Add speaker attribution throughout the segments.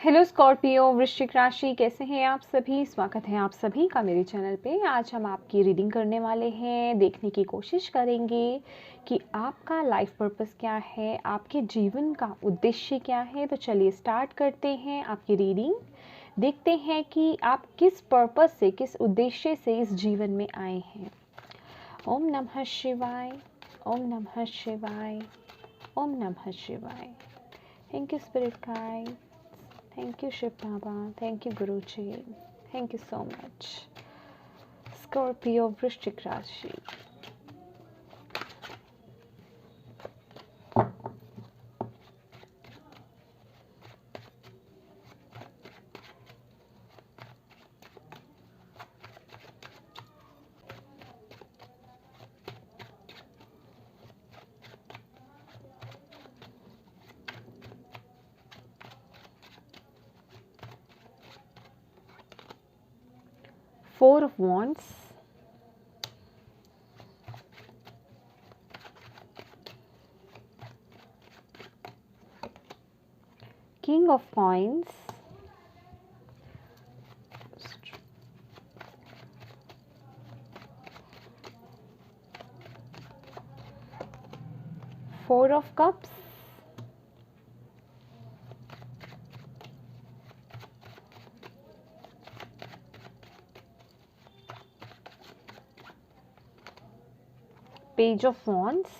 Speaker 1: Hello Scorpio वृश्चिक राशि, कैसे हैं आप सभी। स्वागत है आप सभी का मेरे चैनल पे। आज हम आपकी रीडिंग करने वाले हैं। देखने की कोशिश करेंगे कि आपका लाइफ पर्पस क्या है, आपके जीवन का उद्देश्य क्या है। तो चलिए स्टार्ट करते हैं आपकी रीडिंग। देखते हैं कि आप किस पर्पस से, किस उद्देश्य से इस जीवन में आए हैं। ओम नमः शिवाय, ओम नमः शिवाय, ओम नमः शिवाय। Thank you spirit guide, thank you Shiv Baba, thank you Guruji, thank you so much. Scorpio वृश्चिक राशि, Four of Wands, King of Coins, Four of Cups, Page of Wands,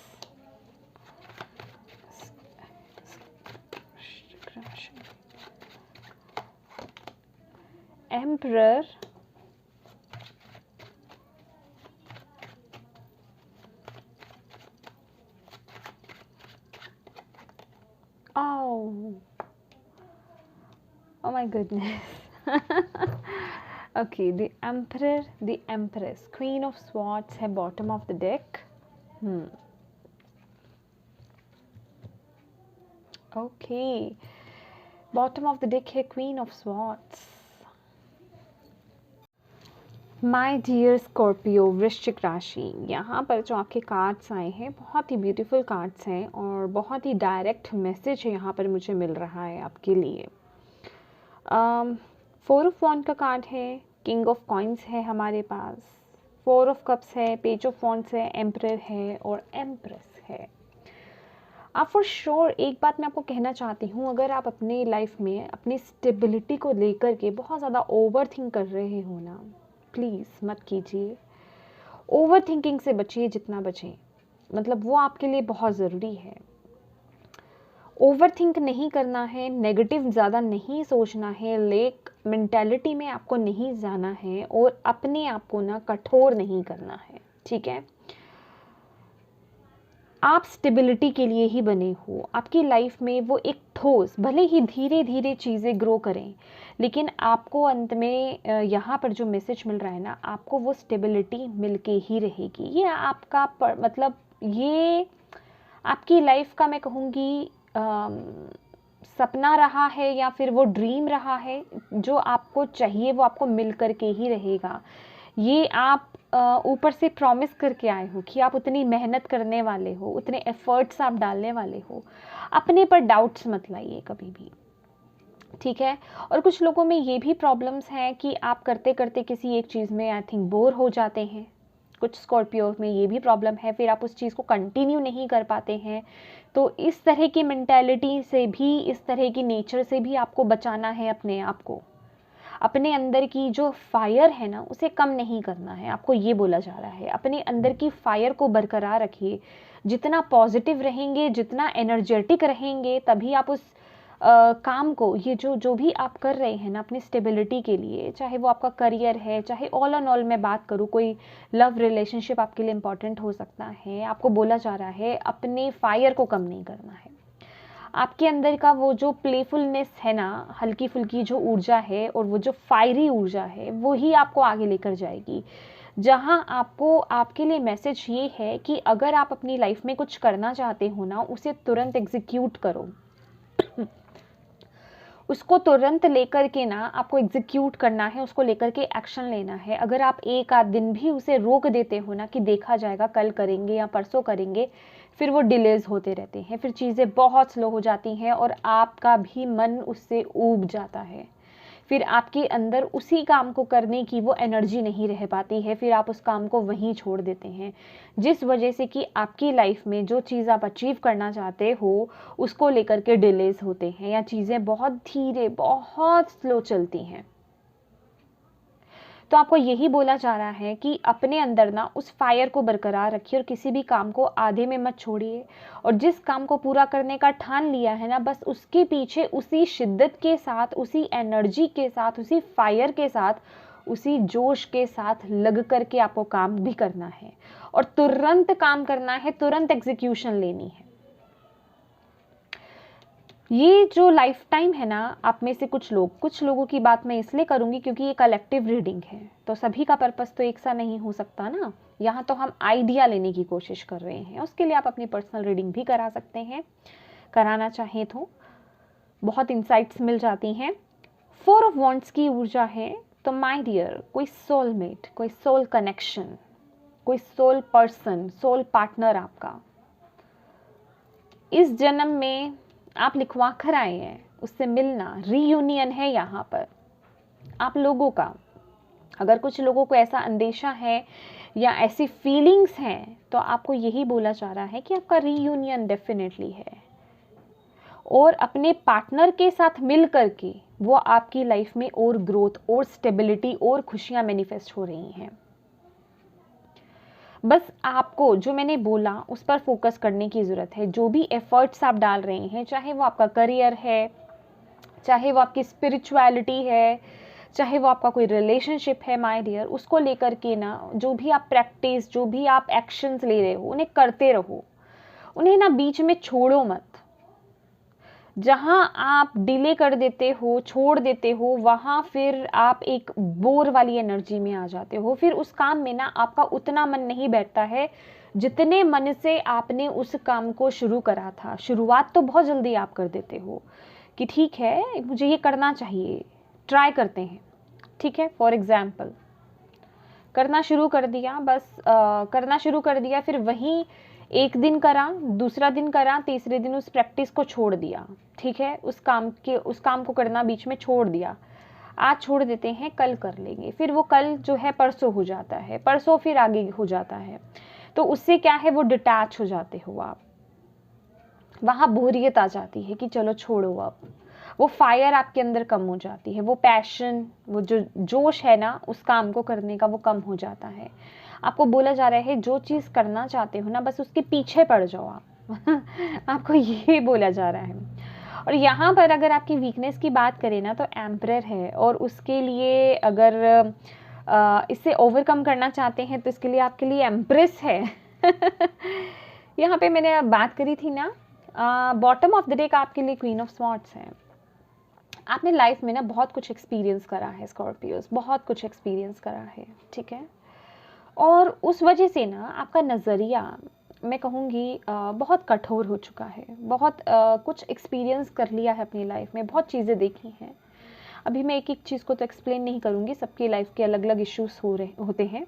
Speaker 1: Emperor, oh my goodness. Okay, the Emperor, the Empress, Queen of Swords है bottom of the deck. Okay, bottom of the deck है Queen of Swords. My dear Scorpio वृश्चिक राशि, यहाँ पर जो आपके cards आए हैं बहुत ही ब्यूटीफुल कार्ड्स हैं और बहुत ही डायरेक्ट मैसेज है यहाँ पर मुझे मिल रहा है आपके लिए। फोर ऑफ वॉन्ड का कार्ड है, किंग ऑफ कॉइन्स है हमारे पास, फोर ऑफ कप्स है, पेज ऑफ वॉन्ड्स है, एम्परर है और एम्प्रेस है। आप फॉर श्योर एक बात मैं आपको कहना चाहती हूँ, अगर आप अपनी लाइफ में अपनी स्टेबिलिटी को लेकर के बहुत ज़्यादा ओवर थिंक कर रहे हो ना, प्लीज़ मत कीजिए। ओवर थिंकिंग से बचिए जितना बचें, मतलब वो आपके लिए बहुत ज़रूरी है। ओवर थिंक नहीं करना है, नेगेटिव ज़्यादा नहीं सोचना है, लेक मेंटालिटी में आपको नहीं जाना है और अपने आप को ना कठोर नहीं करना है, ठीक है। आप स्टेबिलिटी के लिए ही बने हो। आपकी लाइफ में वो एक ठोस, भले ही धीरे धीरे चीज़ें ग्रो करें, लेकिन आपको अंत में यहाँ पर जो मैसेज मिल रहा है ना, आपको वो स्टेबिलिटी मिलके ही रहेगी। ये आपका मतलब ये आपकी लाइफ का मैं कहूँगी सपना रहा है या फिर वो ड्रीम रहा है। जो आपको चाहिए वो आपको मिल करके ही रहेगा। ये आप ऊपर से प्रॉमिस करके आए हो कि आप उतनी मेहनत करने वाले हो, उतने एफर्ट्स आप डालने वाले हो। अपने पर डाउट्स मत लाइए कभी भी, ठीक है। और कुछ लोगों में ये भी प्रॉब्लम्स हैं कि आप करते करते किसी एक चीज़ में आई थिंक बोर हो जाते हैं। कुछ स्कॉर्पियो में ये भी प्रॉब्लम है, फिर आप उस चीज़ को कंटिन्यू नहीं कर पाते हैं। तो इस तरह की मेंटालिटी से भी, इस तरह की नेचर से भी आपको बचाना है अपने आप को। अपने अंदर की जो फायर है ना, उसे कम नहीं करना है, आपको ये बोला जा रहा है। अपने अंदर की फायर को बरकरार रखिए। जितना पॉजिटिव रहेंगे, जितना एनर्जेटिक रहेंगे, तभी आप उस काम को, ये जो भी आप कर रहे हैं ना अपनी स्टेबिलिटी के लिए, चाहे वो आपका करियर है, चाहे ऑल एंड ऑल मैं बात करूँ, कोई लव रिलेशनशिप आपके लिए इम्पॉर्टेंट हो सकता है। आपको बोला जा रहा है अपने फायर को कम नहीं करना है। आपके अंदर का वो जो प्लेफुलनेस है ना, हल्की फुल्की जो ऊर्जा है और वो जो फायरी ऊर्जा है, वो ही आपको आगे लेकर जाएगी। जहाँ आपको, आपके लिए मैसेज ये है कि अगर आप अपनी लाइफ में कुछ करना चाहते हो ना, उसे तुरंत एग्जीक्यूट करो। उसको तुरंत लेकर के ना आपको एग्जीक्यूट करना है, उसको लेकर के एक्शन लेना है। अगर आप एक आध दिन भी उसे रोक देते हो ना कि देखा जाएगा, कल करेंगे या परसों करेंगे, फिर वो डिलेज होते रहते हैं, फिर चीज़ें बहुत स्लो हो जाती हैं और आपका भी मन उससे ऊब जाता है। फिर आपके अंदर उसी काम को करने की वो एनर्जी नहीं रह पाती है, फिर आप उस काम को वहीं छोड़ देते हैं, जिस वजह से कि आपकी लाइफ में जो चीज़ आप अचीव करना चाहते हो उसको लेकर के डिलेज होते हैं या चीज़ें बहुत धीरे, बहुत स्लो चलती हैं। तो आपको यही बोला जा रहा है कि अपने अंदर ना उस फायर को बरकरार रखिए और किसी भी काम को आधे में मत छोड़िए, और जिस काम को पूरा करने का ठान लिया है ना, बस उसके पीछे उसी शिद्दत के साथ, उसी एनर्जी के साथ, उसी फायर के साथ, उसी जोश के साथ लग करके आपको काम भी करना है और तुरंत काम करना है, तुरंत एग्जीक्यूशन लेनी है। ये जो लाइफ टाइम है ना, आप में से कुछ लोगों की बात मैं इसलिए करूंगी क्योंकि ये कलेक्टिव रीडिंग है, तो सभी का पर्पस तो एक सा नहीं हो सकता ना। यहाँ तो हम आइडिया लेने की कोशिश कर रहे हैं, उसके लिए आप अपनी पर्सनल रीडिंग भी करा सकते हैं, कराना चाहें तो बहुत इंसाइट्स मिल जाती हैं। 4 ऑफ वॉन्ड्स की ऊर्जा है, तो माय डियर, कोई सोलमेट, कोई सोल कनेक्शन, कोई सोल पर्सन, सोल पार्टनर आपका इस जन्म में आप लिखवा कर आए हैं, उससे मिलना, रीयूनियन है यहाँ पर आप लोगों का। अगर कुछ लोगों को ऐसा अंदेशा है या ऐसी फीलिंग्स हैं, तो आपको यही बोला जा रहा है कि आपका रीयूनियन डेफिनेटली है, और अपने पार्टनर के साथ मिल करके वो आपकी लाइफ में और ग्रोथ और स्टेबिलिटी और खुशियां मैनिफेस्ट हो रही हैं। बस आपको जो मैंने बोला उस पर फोकस करने की ज़रूरत है। जो भी एफर्ट्स आप डाल रहे हैं, चाहे वो आपका करियर है, चाहे वो आपकी स्पिरिचुअलिटी है, चाहे वो आपका कोई रिलेशनशिप है, माय डियर, उसको लेकर के ना जो भी आप प्रैक्टिस, जो भी आप एक्शंस ले रहे हो, उन्हें करते रहो, उन्हें ना बीच में छोड़ो मत। जहाँ आप डिले कर देते हो, छोड़ देते हो, वहाँ फिर आप एक बोर वाली एनर्जी में आ जाते हो, फिर उस काम में ना आपका उतना मन नहीं बैठता है जितने मन से आपने उस काम को शुरू करा था। शुरुआत तो बहुत जल्दी आप कर देते हो कि ठीक है मुझे ये करना चाहिए, ट्राई करते हैं, ठीक है, फॉर एग्जाम्पल करना शुरू कर दिया, बस करना शुरू कर दिया, फिर वहीं एक दिन करा, दूसरा दिन करा, तीसरे दिन उस प्रैक्टिस को छोड़ दिया, ठीक है, उस काम को करना बीच में छोड़ दिया। आज छोड़ देते हैं, कल कर लेंगे, फिर वो कल जो है परसों हो जाता है, परसों फिर आगे हो जाता है, तो उससे क्या है वो डिटैच हो जाते हो आप, वहाँ बोरियत आ जाती है कि चलो छोड़ो, अब वो फायर आपके अंदर कम हो जाती है, वो पैशन, वो जो जोश है ना उस काम को करने का, वो कम हो जाता है। आपको बोला जा रहा है जो चीज़ करना चाहते हो ना बस उसके पीछे पड़ जाओ आप आपको ये बोला जा रहा है। और यहाँ पर अगर आपकी वीकनेस की बात करें ना, तो एम्परर है, और उसके लिए अगर इससे ओवरकम करना चाहते हैं तो इसके लिए आपके लिए एम्प्रेस है यहाँ पे मैंने बात करी थी ना, बॉटम ऑफ द डेक आपके लिए क्वीन ऑफ स्वॉर्ड्स है। आपने लाइफ में ना बहुत कुछ एक्सपीरियंस करा है स्कॉर्पियोस, बहुत कुछ एक्सपीरियंस करा है, ठीक है, और उस वजह से ना आपका नज़रिया मैं कहूँगी बहुत कठोर हो चुका है, बहुत कुछ एक्सपीरियंस कर लिया है अपनी लाइफ में, बहुत चीज़ें देखी हैं। अभी मैं एक एक चीज़ को तो एक्सप्लेन नहीं करूँगी, सबकी लाइफ के अलग अलग इश्यूज होते हैं।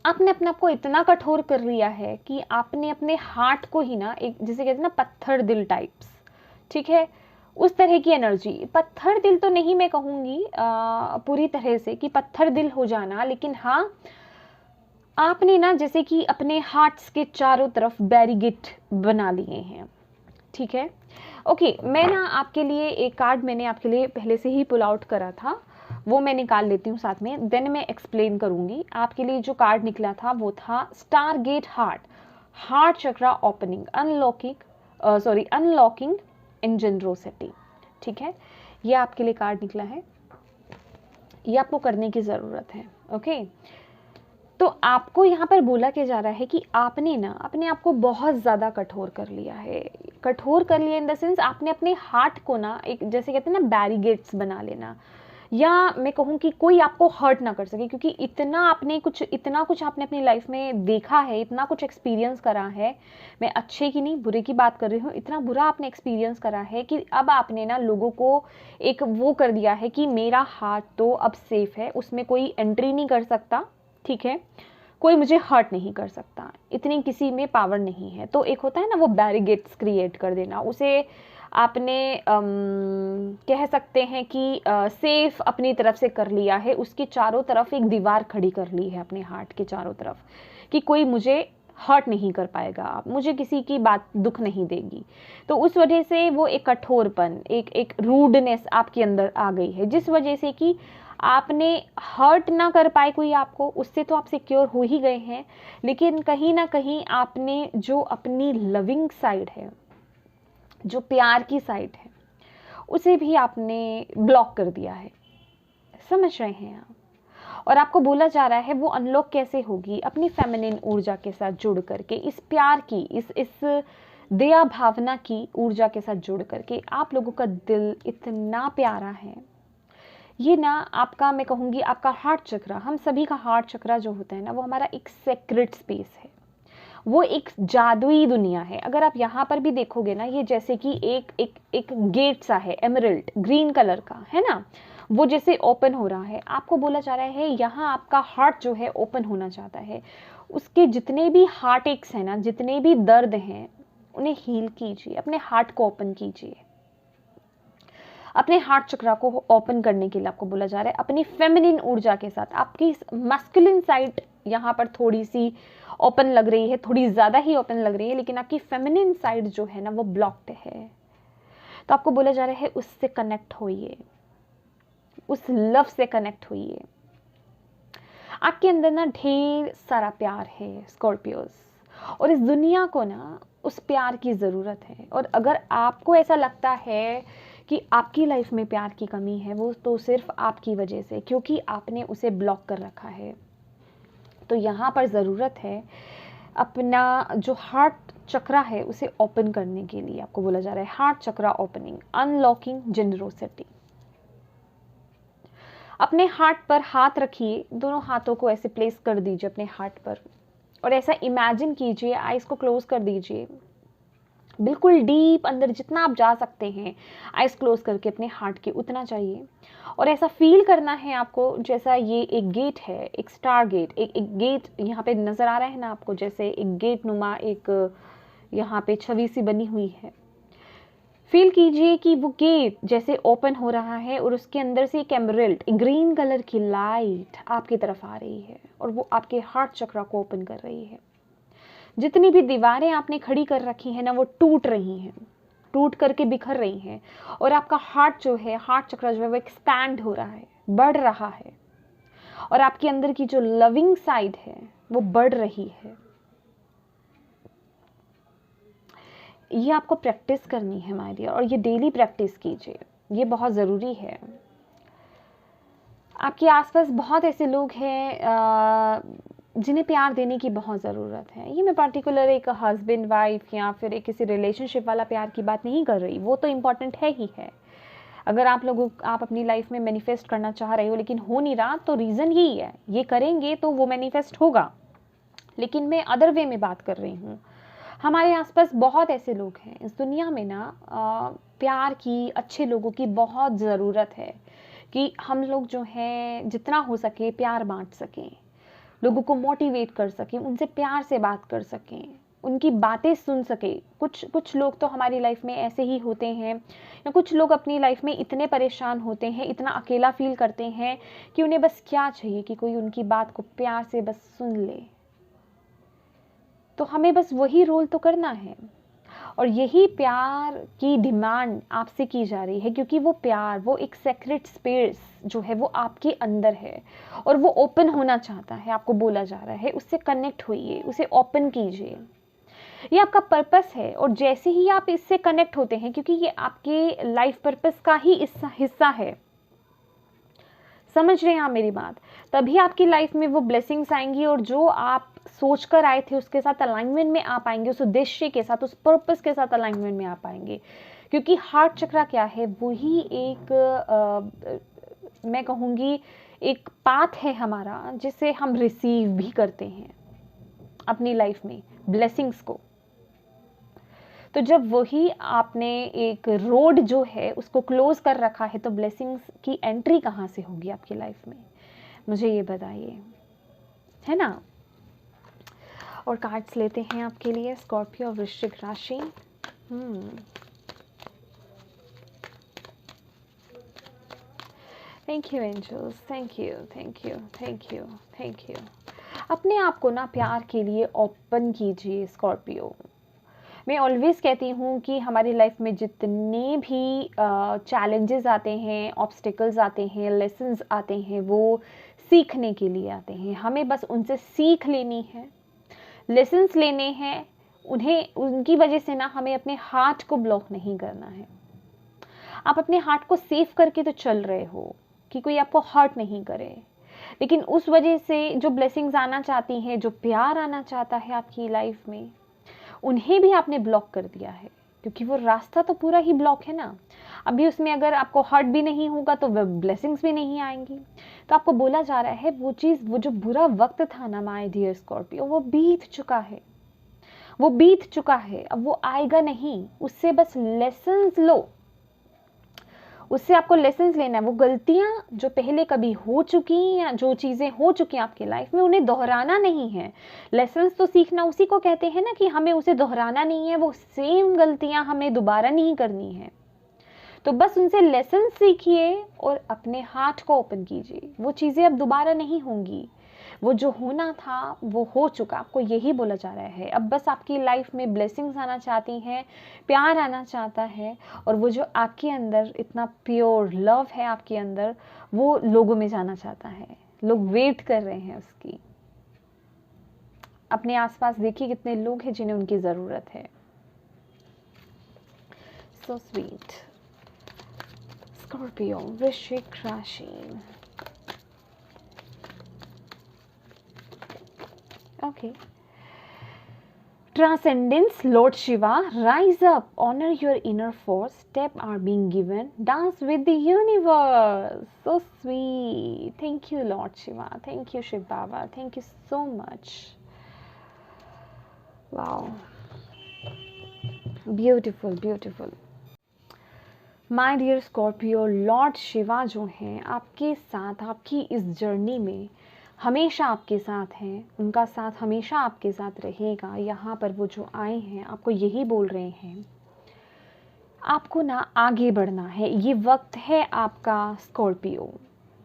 Speaker 1: आपने अपने आप को इतना कठोर कर लिया है कि आपने अपने हार्ट को ही ना एक, जिसे कहते हैं ना पत्थर दिल टाइप्स, ठीक है, उस तरह की एनर्जी, पत्थर दिल तो नहीं मैं कहूँगी पूरी तरह से कि पत्थर दिल हो जाना, लेकिन हाँ आपने ना जैसे कि अपने हार्ट्स के चारों तरफ बैरिगेट बना लिए हैं, ठीक है। ओके, मैं ना आपके लिए एक कार्ड मैंने आपके लिए पहले से ही पुल आउट करा था, वो मैं निकाल लेती हूँ साथ में, देन मैं एक्सप्लेन करूँगी। आपके लिए जो कार्ड निकला था वो था स्टार गेट हार्ट, हार्ट चक्रा ओपनिंग, अनलॉकिंग इन जनरोसिटी, ठीक है, ये आपके लिए कार्ड निकला है, ये आपको करने की ज़रूरत है। ओके, तो आपको यहाँ पर बोला क्या जा रहा है कि आपने ना अपने आप को बहुत ज़्यादा कठोर कर लिया है, कठोर कर लिया इन द सेंस आपने अपने हार्ट को ना एक, जैसे कहते हैं ना बैरिगेट्स बना लेना, या मैं कहूँ कि कोई आपको हर्ट ना कर सके, क्योंकि इतना कुछ आपने अपनी लाइफ में देखा है, इतना कुछ एक्सपीरियंस करा है, मैं अच्छे की नहीं बुरे की बात कर रही हूँ, इतना बुरा आपने एक्सपीरियंस करा है कि अब आपने ना लोगों को एक वो कर दिया है कि मेरा हार्ट तो अब सेफ है, उसमें कोई एंट्री नहीं कर सकता, ठीक है, कोई मुझे हर्ट नहीं कर सकता, इतनी किसी में पावर नहीं है। तो एक होता है ना वो बैरिगेट्स क्रिएट कर देना, उसे आपने कह सकते हैं कि सेफ अपनी तरफ से कर लिया है, उसके चारों तरफ एक दीवार खड़ी कर ली है अपने हार्ट के चारों तरफ, कि कोई मुझे हर्ट नहीं कर पाएगा, आप मुझे किसी की बात दुख नहीं देगी। तो उस वजह से वो एक कठोरपन, एक रूडनेस आपके अंदर आ गई है, जिस वजह से कि आपने हर्ट ना कर पाए कोई आपको, उससे तो आप सिक्योर हो ही गए हैं, लेकिन कहीं ना कहीं आपने जो अपनी लविंग साइड है, जो प्यार की साइड है, उसे भी आपने ब्लॉक कर दिया है। समझ रहे हैं आप? और आपको बोला जा रहा है वो अनलॉक कैसे होगी, अपनी फेमिनिन ऊर्जा के साथ जुड़ करके, इस प्यार की, इस दया भावना की ऊर्जा के साथ जुड़ करके। आप लोगों का दिल इतना प्यारा है, ये ना आपका, मैं कहूँगी आपका हार्ट चक्रा, हम सभी का हार्ट चक्रा जो होता है ना, वो हमारा एक सेक्रेट स्पेस है, वो एक जादुई दुनिया है। अगर आप यहाँ पर भी देखोगे ना, ये जैसे कि एक गेट सा है, एमरल्ड ग्रीन कलर का है ना, वो जैसे ओपन हो रहा है। आपको बोला जा रहा है यहाँ आपका हार्ट जो है ओपन होना चाहता है, उसके जितने भी हार्ट एक्स हैं ना, जितने भी दर्द हैं, उन्हें हील कीजिए, अपने हार्ट को ओपन कीजिए। अपने हार्ट चक्रा को ओपन करने के लिए आपको बोला जा रहा है अपनी फेमिनिन ऊर्जा के साथ। आपकी मस्कुलिन साइड यहाँ पर थोड़ी सी ओपन लग रही है, थोड़ी ज़्यादा ही ओपन लग रही है, लेकिन आपकी फेमिनिन साइड जो है ना वो ब्लॉक्ड है। तो आपको बोला जा रहा है उससे कनेक्ट होइए, उस लव से कनेक्ट होइए। आपके अंदर ना ढेर सारा प्यार है स्कॉर्पियोस, और इस दुनिया को ना उस प्यार की ज़रूरत है। और अगर आपको ऐसा लगता है कि आपकी लाइफ में प्यार की कमी है, वो तो सिर्फ आपकी वजह से, क्योंकि आपने उसे ब्लॉक कर रखा है। तो यहाँ पर ज़रूरत है अपना जो हार्ट चक्रा है उसे ओपन करने के लिए। आपको बोला जा रहा है हार्ट चक्रा ओपनिंग, अनलॉकिंग जेनरोसिटी। अपने हार्ट पर हाथ रखिए, दोनों हाथों को ऐसे प्लेस कर दीजिए अपने हार्ट पर, और ऐसा इमेजिन कीजिए, आइज़ को क्लोज कर दीजिए, बिल्कुल डीप अंदर जितना आप जा सकते हैं आइज़ क्लोज करके अपने हार्ट के, उतना चाहिए। और ऐसा फील करना है आपको जैसा ये एक गेट है, एक स्टार गेट, एक गेट यहाँ पे नज़र आ रहा है ना आपको, जैसे एक गेट नुमा एक यहाँ पे छवि सी बनी हुई है। फील कीजिए कि वो गेट जैसे ओपन हो रहा है और उसके अंदर से एक एमरल्ड ग्रीन कलर की लाइट आपकी तरफ आ रही है, और वो आपके हार्ट चक्रा को ओपन कर रही है। जितनी भी दीवारें आपने खड़ी कर रखी हैं ना, वो टूट रही हैं, टूट करके बिखर रही हैं, और आपका हार्ट जो है, हार्ट चक्र जो है वो एक्सपैंड हो रहा है, बढ़ रहा है, और आपके अंदर की जो लविंग साइड है वो बढ़ रही है। ये आपको प्रैक्टिस करनी है माय डियर, और ये डेली प्रैक्टिस कीजिए, ये बहुत ज़रूरी है। आपके आसपास बहुत ऐसे लोग हैं जिन्हें प्यार देने की बहुत ज़रूरत है। ये मैं पर्टिकुलर एक हस्बैंड वाइफ या फिर एक किसी रिलेशनशिप वाला प्यार की बात नहीं कर रही, वो तो इम्पॉर्टेंट है ही है। अगर आप अपनी लाइफ में मैनिफेस्ट करना चाह रहे हो लेकिन हो नहीं रहा, तो रीज़न यही है, ये करेंगे तो वो मैनिफेस्ट होगा। लेकिन मैं अदर वे में बात कर रही हूँ। हमारे आसपास बहुत ऐसे लोग हैं इस दुनिया में ना, प्यार की, अच्छे लोगों की बहुत ज़रूरत है कि हम लोग जो हैं जितना हो सके प्यार बांट सकें, लोगों को मोटिवेट कर सकें, उनसे प्यार से बात कर सकें, उनकी बातें सुन सकें। कुछ लोग तो हमारी लाइफ में ऐसे ही होते हैं, या कुछ लोग अपनी लाइफ में इतने परेशान होते हैं, इतना अकेला फील करते हैं कि उन्हें बस क्या चाहिए कि कोई उनकी बात को प्यार से बस सुन ले। तो हमें बस वही रोल तो करना है, और यही प्यार की डिमांड आपसे की जा रही है, क्योंकि वो प्यार, वो एक सेक्रेट स्पेस जो है वो आपके अंदर है, और वो ओपन होना चाहता है। आपको बोला जा रहा है उससे कनेक्ट होइए, उसे ओपन कीजिए, ये आपका पर्पस है। और जैसे ही आप इससे कनेक्ट होते हैं, क्योंकि ये आपके लाइफ पर्पस का ही हिस्सा है, समझ रहे हैं आप मेरी बात, तभी आपकी लाइफ में वो ब्लेसिंग्स आएंगी, और जो आप सोच कर आए थे उसके साथ अलाइनमेंट में आ पाएंगे, उस उद्देश्य के साथ, उस पर्पस के साथ अलाइनमेंट में आ पाएंगे। क्योंकि हार्ट चक्रा क्या है, वही एक मैं कहूँगी एक पाथ है हमारा, जिसे हम रिसीव भी करते हैं अपनी लाइफ में ब्लेसिंग्स को। तो जब वही आपने एक रोड जो है उसको क्लोज कर रखा है, तो ब्लेसिंग्स की एंट्री कहाँ से होगी आपकी लाइफ में, मुझे ये बताइए, है ना। और कार्ड्स लेते हैं आपके लिए स्कॉर्पियो और वृश्चिक राशि। Thank you angels, thank you, thank you, thank you, thank you. अपने आप को ना प्यार के लिए ओपन कीजिए स्कॉर्पियो। मैं ऑलवेज कहती हूँ कि हमारी लाइफ में जितने भी चैलेंजेस आते हैं, ऑब्स्टिकल्स आते हैं, लेसन्स आते हैं, वो सीखने के लिए आते हैं। हमें बस उनसे सीख लेनी है, लेसन्स लेने हैं। उन्हें उनकी वजह से ना हमें अपने हार्ट को ब्लॉक नहीं करना है। आप अपने हार्ट को सेव करके तो चल रहे हो कि कोई आपको हर्ट नहीं करे, लेकिन उस वजह से जो ब्लेसिंग्स आना चाहती हैं, जो प्यार आना चाहता है आपकी लाइफ में, उन्हें भी आपने ब्लॉक कर दिया है, क्योंकि वो रास्ता तो पूरा ही ब्लॉक है ना। अभी उसमें अगर आपको हर्ट भी नहीं होगा तो ब्लेसिंग्स भी नहीं आएंगी। तो आपको बोला जा रहा है वो चीज़, वो जो बुरा वक्त था ना माय डियर स्कॉर्पियो, वो बीत चुका है, वो बीत चुका है, अब वो आएगा नहीं। उससे बस लेसन्स लो, उससे आपको लेसन्स लेना है। वो गलतियां जो पहले कभी हो चुकी या जो चीज़ें हो चुकी हैं आपकी लाइफ में, उन्हें दोहराना नहीं है। लेसन्स तो सीखना उसी को कहते हैं ना कि हमें उसे दोहराना नहीं है, वो सेम गलतियां हमें दोबारा नहीं करनी है। तो बस उनसे लेसन सीखिए और अपने हार्ट को ओपन कीजिए। वो चीज़ें अब दोबारा नहीं होंगी, वो जो होना था वो हो चुका। आपको यही बोला जा रहा है। अब बस आपकी लाइफ में ब्लेसिंग्स आना चाहती हैं, प्यार आना चाहता है, और वो जो आपके अंदर इतना प्योर लव है आपके अंदर, वो लोगों में जाना चाहता है। लोग वेट कर रहे हैं उसकी। अपने आसपास देखिए कितने लोग हैं जिन्हें उनकी ज़रूरत है। So sweet. स्कॉर्पियो, वृश्चिक राशि। Okay. Transcendence, Lord Shiva, rise up, honor your inner force, steps are being given, dance with the universe. So sweet. Thank you, Lord Shiva. Thank you, Shiv Baba. Thank you so much. Wow. Beautiful, beautiful. My dear Scorpio, lord Shiva जो हैं आपके साथ, आपकी इस journey में हमेशा आपके साथ हैं। उनका साथ हमेशा आपके साथ रहेगा। यहाँ पर वो जो आए हैं आपको यही बोल रहे हैं, आपको ना आगे बढ़ना है। ये वक्त है आपका स्कॉर्पियो,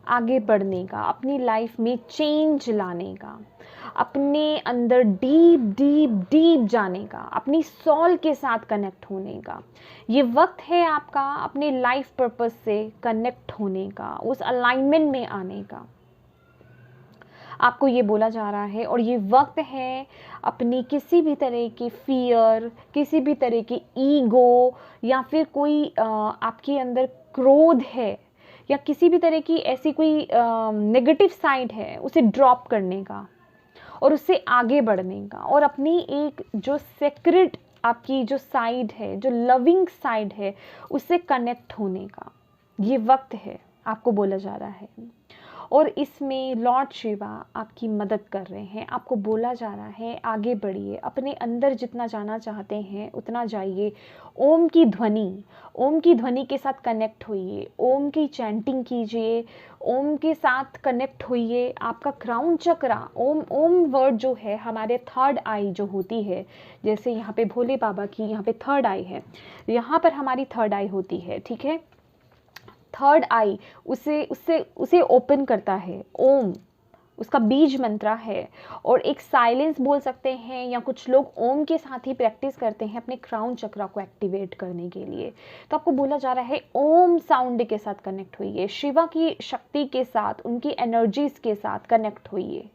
Speaker 1: आगे बढ़ने का, अपनी लाइफ में चेंज लाने का, अपने अंदर डीप डीप डीप जाने का, अपनी सोल के साथ कनेक्ट होने का। ये वक्त है आपका अपने लाइफ पर्पस से कनेक्ट होने का, उस अलाइनमेंट में आने का। आपको ये बोला जा रहा है। और ये वक्त है अपनी किसी भी तरह की फियर, किसी भी तरह की ईगो, या फिर कोई आपके अंदर क्रोध है, या किसी भी तरह की ऐसी कोई नेगेटिव साइड है, उसे ड्रॉप करने का और उससे आगे बढ़ने का, और अपनी एक जो सेक्रेट आपकी जो साइड है, जो लविंग साइड है, उससे कनेक्ट होने का ये वक्त है, आपको बोला जा रहा है। और इसमें लॉर्ड शिवा आपकी मदद कर रहे हैं। आपको बोला जा रहा है आगे बढ़िए, अपने अंदर जितना जाना चाहते हैं उतना जाइए। ओम की ध्वनि के साथ कनेक्ट होइए, ओम की चैंटिंग कीजिए, ओम के साथ कनेक्ट होइए। आपका क्राउन चक्रा, ओम वर्ड जो है हमारे थर्ड आई जो होती है, जैसे यहाँ पे भोले बाबा की यहाँ पे थर्ड आई है, यहाँ पर हमारी थर्ड आई होती है, ठीक है। थर्ड आई उसे ओपन करता है। ओम उसका बीज मंत्रा है, और एक साइलेंस बोल सकते हैं, या कुछ लोग ओम के साथ ही प्रैक्टिस करते हैं अपने क्राउन चक्रा को एक्टिवेट करने के लिए। तो आपको बोला जा रहा है ओम साउंड के साथ कनेक्ट होइए, शिवा की शक्ति के साथ, उनकी एनर्जीज के साथ कनेक्ट होइए,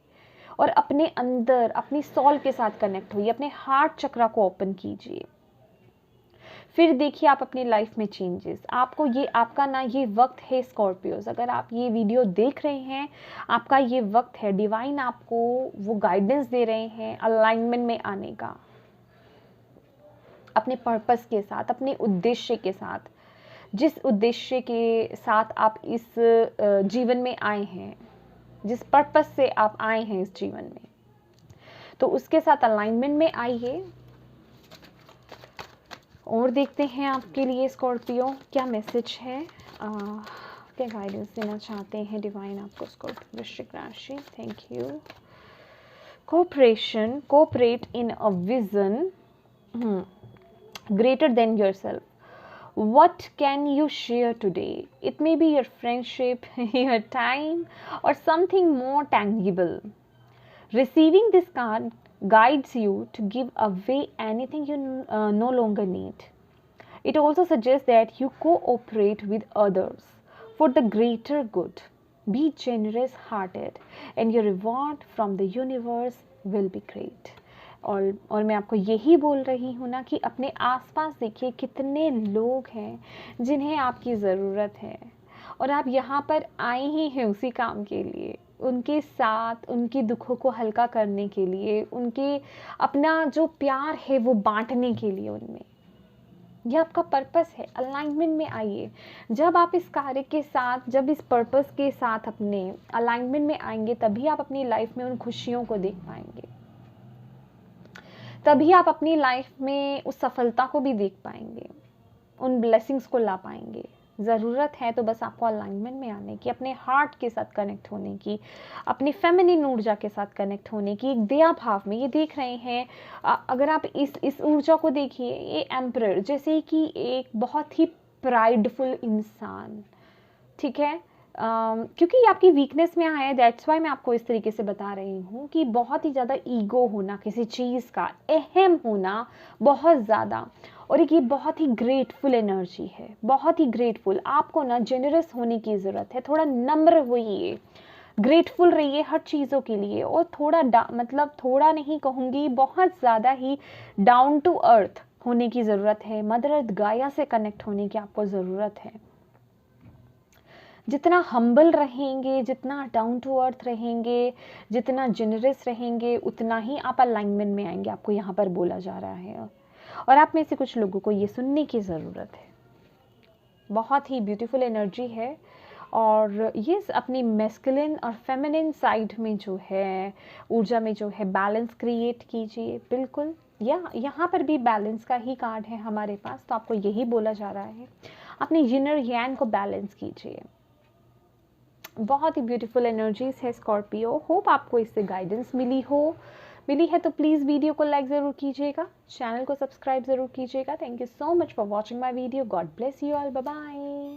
Speaker 1: और अपने अंदर अपनी सोल के साथ कनेक्ट होइए, अपने हार्ट चक्रा को ओपन कीजिए। फिर देखिए आप अपनी लाइफ में चेंजेस। आपको ये आपका ना ये वक्त है स्कॉर्पियोज, अगर आप ये वीडियो देख रहे हैं, आपका ये वक्त है। डिवाइन आपको वो गाइडेंस दे रहे हैं अलाइनमेंट में आने का, अपने पर्पस के साथ, अपने उद्देश्य के साथ, जिस उद्देश्य के साथ आप इस जीवन में आए हैं, जिस पर्पस से आप आए हैं इस जीवन में, तो उसके साथ अलाइनमेंट में आइए। और देखते हैं आपके लिए स्कॉर्पियो क्या मैसेज है, क्या गाइडेंस देना चाहते हैं डिवाइन आपको स्कॉर्पियो वृश्चिक राशि। Thank you. Cooperation, cooperate in a vision greater than yourself. What can you share today? It may be your friendship, your time, or something more tangible. Receiving this card guides you to give away anything you no longer need. It also suggests that you cooperate with others for the greater good. Be generous hearted, and your reward from the universe will be great. और मैं आपको यही बोल रही हूँ ना कि अपने आसपास देखिए कितने लोग हैं जिन्हें आपकी ज़रूरत है, और आप यहाँ पर आए ही हैं उसी काम के लिए, उनके साथ उनके दुखों को हल्का करने के लिए, उनके अपना जो प्यार है वो बांटने के लिए उनमें। यह आपका पर्पस है। अलाइनमेंट में आइए। जब आप इस कार्य के साथ, जब इस पर्पस के साथ अपने अलाइनमेंट में आएंगे, तभी आप अपनी लाइफ में उन खुशियों को देख पाएंगे, तभी आप अपनी लाइफ में उस सफलता को भी देख पाएंगे, उन ब्लेसिंग्स को ला पाएंगे। ज़रूरत है तो बस आपको अलाइनमेंट में आने की, अपने हार्ट के साथ कनेक्ट होने की, अपनी फेमिनिन ऊर्जा के साथ कनेक्ट होने की, एक दया भाव में। ये देख रहे हैं, अगर आप इस ऊर्जा को देखिए, ये एम्परर जैसे कि एक बहुत ही प्राइडफुल इंसान, ठीक है, क्योंकि ये आपकी वीकनेस में आया है, दैट्स वाई मैं आपको इस तरीके से बता रही हूँ कि बहुत ही ज़्यादा ईगो होना, किसी चीज़ का अहम होना बहुत ज़्यादा, और एक ये बहुत ही ग्रेटफुल एनर्जी है, बहुत ही ग्रेटफुल। आपको ना जेनरस होने की ज़रूरत है, थोड़ा नम्र होइए, ग्रेटफुल रहिए हर चीज़ों के लिए, और थोड़ा मतलब थोड़ा नहीं कहूँगी, बहुत ज़्यादा ही डाउन टू अर्थ होने की ज़रूरत है। मदर अर्थ गाया से कनेक्ट होने की आपको ज़रूरत है। जितना हम्बल रहेंगे, जितना डाउन टू अर्थ रहेंगे, जितना जेनरस रहेंगे, उतना ही आप अलाइनमेंट में आएंगे, आपको यहाँ पर बोला जा रहा है। और आप में से कुछ लोगों को ये सुनने की ज़रूरत है। बहुत ही ब्यूटीफुल एनर्जी है, और ये अपनी मैस्कुलिन और फेमिनिन साइड में जो है ऊर्जा में जो है बैलेंस क्रिएट कीजिए। बिल्कुल, यहाँ पर भी बैलेंस का ही कार्ड है हमारे पास, तो आपको यही बोला जा रहा है, अपने यिन और यांग को बैलेंस कीजिए। बहुत ही ब्यूटीफुल एनर्जीज है स्कॉर्पियो। होप आपको इससे गाइडेंस मिली है तो प्लीज़ वीडियो को लाइक ज़रूर कीजिएगा, चैनल को सब्सक्राइब ज़रूर कीजिएगा। Thank you so much for watching my video. God bless you all. Bye bye.